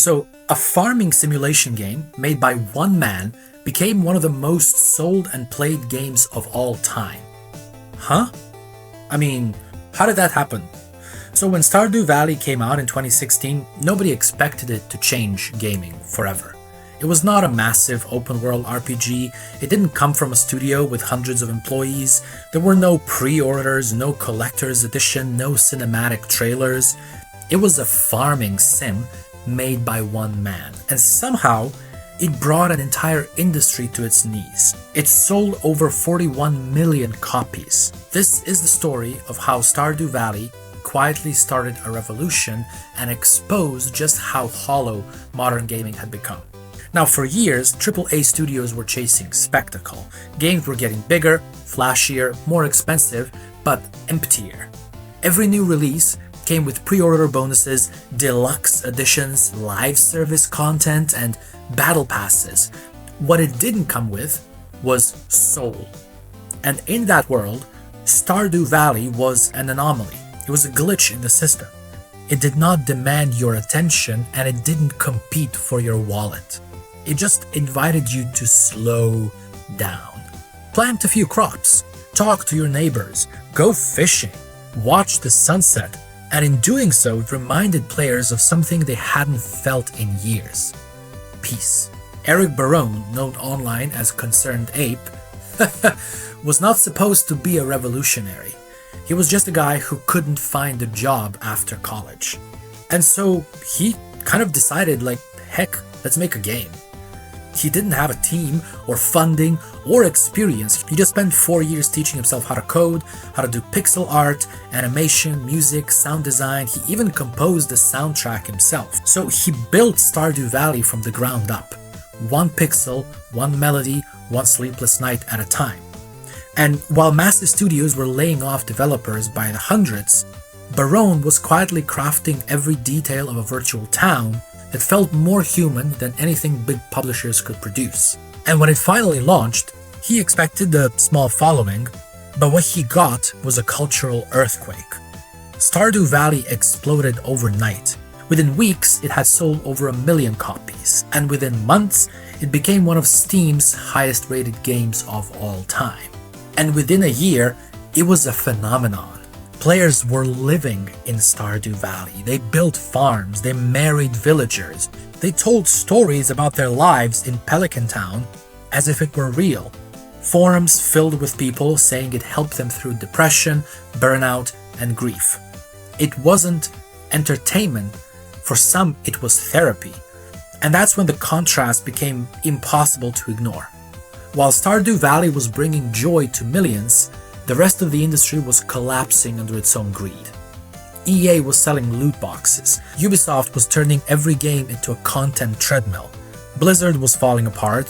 So, a farming simulation game made by one man became one of the most sold and played games of all time. Huh? I mean, how did that happen? So when Stardew Valley came out in 2016, nobody expected it to change gaming forever. It was not a massive open-world RPG, it didn't come from a studio with hundreds of employees, there were no pre-orders, no collector's edition, no cinematic trailers. It was a farming sim made by one man, and somehow it brought an entire industry to its knees. It sold over 41 million copies. This is the story of how Stardew Valley quietly started a revolution and exposed just how hollow modern gaming had become. Now, for years, AAA studios were chasing spectacle. Games were getting bigger, flashier, more expensive, but emptier. Every new release came with pre-order bonuses, deluxe editions, live service content, and battle passes. What it didn't come with was soul. And in that world, Stardew Valley was an anomaly. It was a glitch in the system. It did not demand your attention and it didn't compete for your wallet. It just invited you to slow down. Plant a few crops, talk to your neighbors, go fishing, watch the sunset, and in doing so, it reminded players of something they hadn't felt in years. Peace. Eric Barone, known online as Concerned Ape, was not supposed to be a revolutionary. He was just a guy who couldn't find a job after college. And so he kind of decided, like, heck, let's make a game. He didn't have a team or funding or experience. He just spent 4 years teaching himself how to code, how to do pixel art, animation, music, sound design. He even composed the soundtrack himself. So he built Stardew Valley from the ground up. One pixel, one melody, one sleepless night at a time. And while massive studios were laying off developers by the hundreds, Barone was quietly crafting every detail of a virtual town that felt more human than anything big publishers could produce. And when it finally launched, he expected a small following, but what he got was a cultural earthquake. Stardew Valley exploded overnight. Within weeks, it had sold over 1 million copies, and within months, it became one of Steam's highest-rated games of all time. And within a year, it was a phenomenon. Players were living in Stardew Valley. They built farms, they married villagers, they told stories about their lives in Pelican Town as if it were real. Forums filled with people saying it helped them through depression, burnout, and grief. It wasn't entertainment. For some, it was therapy. And that's when the contrast became impossible to ignore. While Stardew Valley was bringing joy to millions, the rest of the industry was collapsing under its own greed. EA was selling loot boxes, Ubisoft was turning every game into a content treadmill, Blizzard was falling apart,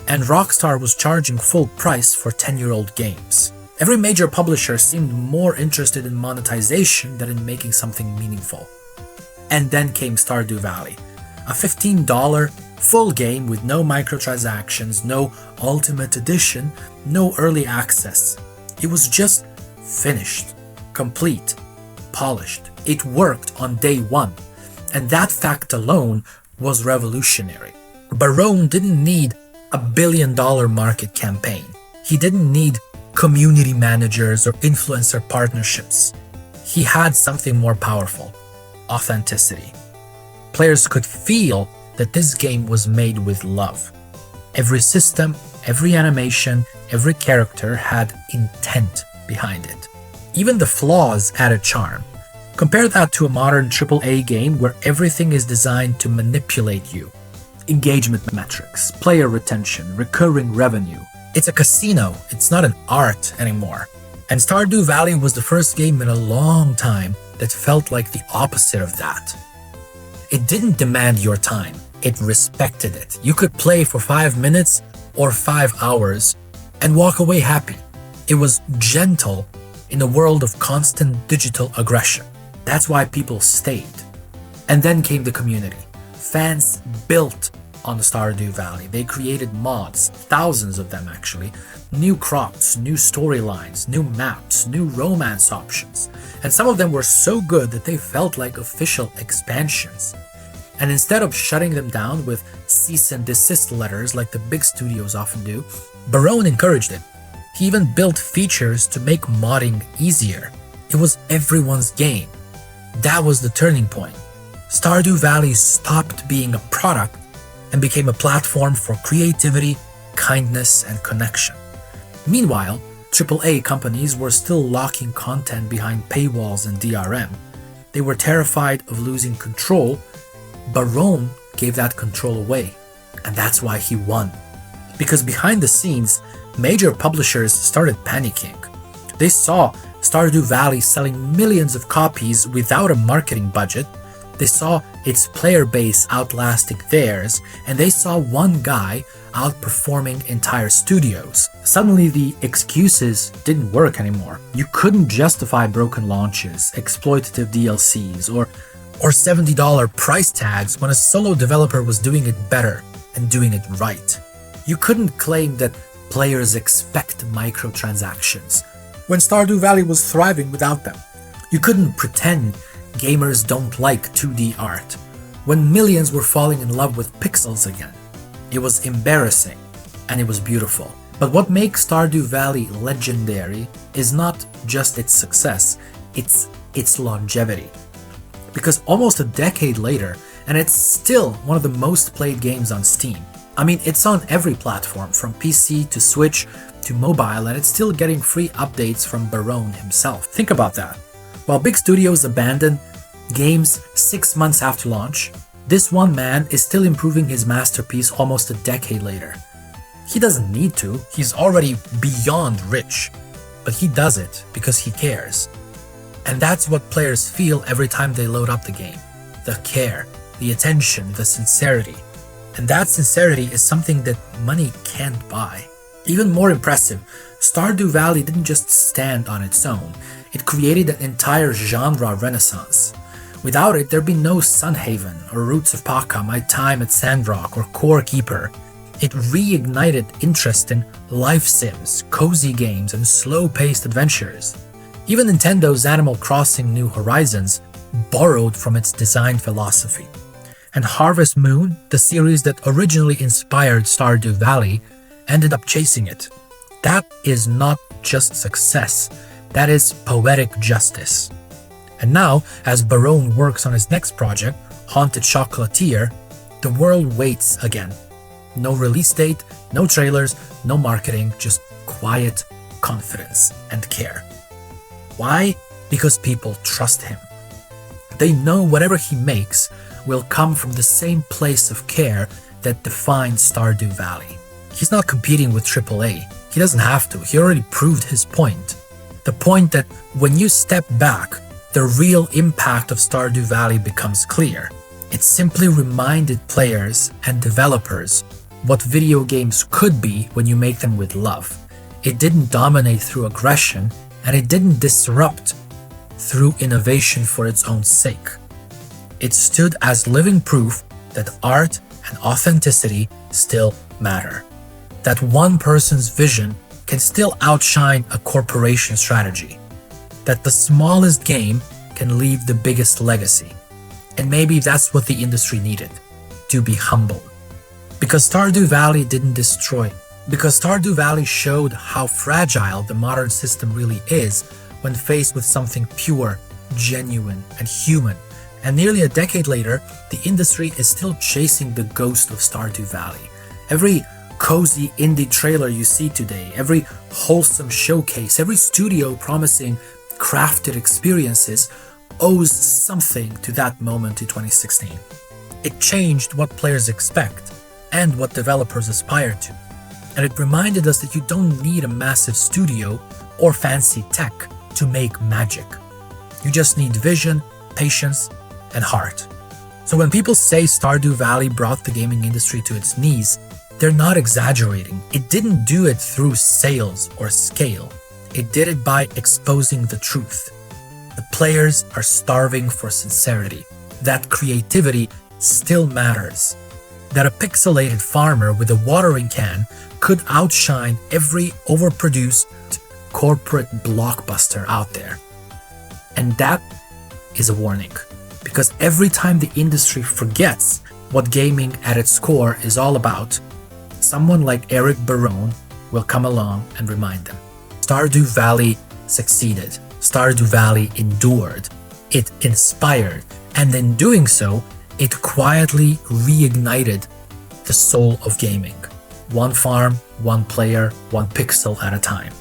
and Rockstar was charging full price for 10-year-old games. Every major publisher seemed more interested in monetization than in making something meaningful. And then came Stardew Valley, a $15 full game with no microtransactions, no Ultimate Edition, no early access. It was just finished, complete, polished. It worked on day one, and that fact alone was revolutionary. Barone didn't need a billion-dollar market campaign. He didn't need community managers or influencer partnerships. He had something more powerful: authenticity. Players could feel that this game was made with love. Every system, every animation, every character had intent behind it. Even the flaws added charm. Compare that to a modern AAA game where everything is designed to manipulate you. Engagement metrics, player retention, recurring revenue. It's a casino, it's not an art anymore. And Stardew Valley was the first game in a long time that felt like the opposite of that. It didn't demand your time, it respected it. You could play for 5 minutes or 5 hours and walk away happy. It was gentle in a world of constant digital aggression. That's why people stayed. And then came the community. Fans built on Stardew Valley. They created mods, thousands of them actually, new crops, new storylines, new maps, new romance options. And some of them were so good that they felt like official expansions. And instead of shutting them down with cease and desist letters like the big studios often do, Barone encouraged it. He even built features to make modding easier. It was everyone's game. That was the turning point. Stardew Valley stopped being a product and became a platform for creativity, kindness, and connection. Meanwhile, AAA companies were still locking content behind paywalls and DRM. They were terrified of losing control. Barone gave that control away, and that's why he won. Because behind the scenes, major publishers started panicking. They saw Stardew Valley selling millions of copies without a marketing budget. They saw its player base outlasting theirs, and they saw one guy outperforming entire studios. Suddenly, the excuses didn't work anymore. You couldn't justify broken launches, exploitative DLCs, or $70 price tags when a solo developer was doing it better and doing it right. You couldn't claim that players expect microtransactions when Stardew Valley was thriving without them. You couldn't pretend gamers don't like 2D art when millions were falling in love with pixels again. It was embarrassing, and it was beautiful. But what makes Stardew Valley legendary is not just its success, it's its longevity. Because almost a decade later, and it's still one of the most played games on Steam. I mean, it's on every platform, from PC to Switch to mobile, and it's still getting free updates from Barone himself. Think about that. While big studios abandon games 6 months after launch, this one man is still improving his masterpiece almost a decade later. He doesn't need to, he's already beyond rich, but he does it because he cares. And that's what players feel every time they load up the game. The care, the attention, the sincerity. And that sincerity is something that money can't buy. Even more impressive, Stardew Valley didn't just stand on its own. It created an entire genre renaissance. Without it, there'd be no Sunhaven, or Roots of Paca, My Time at Sandrock, or Core Keeper. It reignited interest in life sims, cozy games, and slow-paced adventures. Even Nintendo's Animal Crossing New Horizons borrowed from its design philosophy. And Harvest Moon, the series that originally inspired Stardew Valley, ended up chasing it. That is not just success, that is poetic justice. And now, as Barone works on his next project, Haunted Chocolatier, the world waits again. No release date, no trailers, no marketing, just quiet confidence and care. Why? Because people trust him. They know whatever he makes will come from the same place of care that defines Stardew Valley. He's not competing with AAA. He doesn't have to. He already proved his point. The point that when you step back, the real impact of Stardew Valley becomes clear. It simply reminded players and developers what video games could be when you make them with love. It didn't dominate through aggression, and it didn't disrupt through innovation for its own sake. It stood as living proof that art and authenticity still matter. That one person's vision can still outshine a corporation strategy. That the smallest game can leave the biggest legacy. And maybe that's what the industry needed, to be humble. Because Stardew Valley didn't destroy. Because Stardew Valley showed how fragile the modern system really is when faced with something pure, genuine, and human. And nearly a decade later, the industry is still chasing the ghost of Stardew Valley. Every cozy indie trailer you see today, every wholesome showcase, every studio promising crafted experiences owes something to that moment in 2016. It changed what players expect and what developers aspire to. And it reminded us that you don't need a massive studio or fancy tech to make magic. You just need vision, patience, and heart. So when people say Stardew Valley brought the gaming industry to its knees, they're not exaggerating. It didn't do it through sales or scale. It did it by exposing the truth. The players are starving for sincerity. That creativity still matters. That a pixelated farmer with a watering can could outshine every overproduced corporate blockbuster out there. And that is a warning. because every time the industry forgets what gaming at its core is all about, someone like Eric Barone will come along and remind them. Stardew Valley succeeded. Stardew Valley endured. It inspired. And in doing so, it quietly reignited the soul of gaming. One farm, one player, one pixel at a time.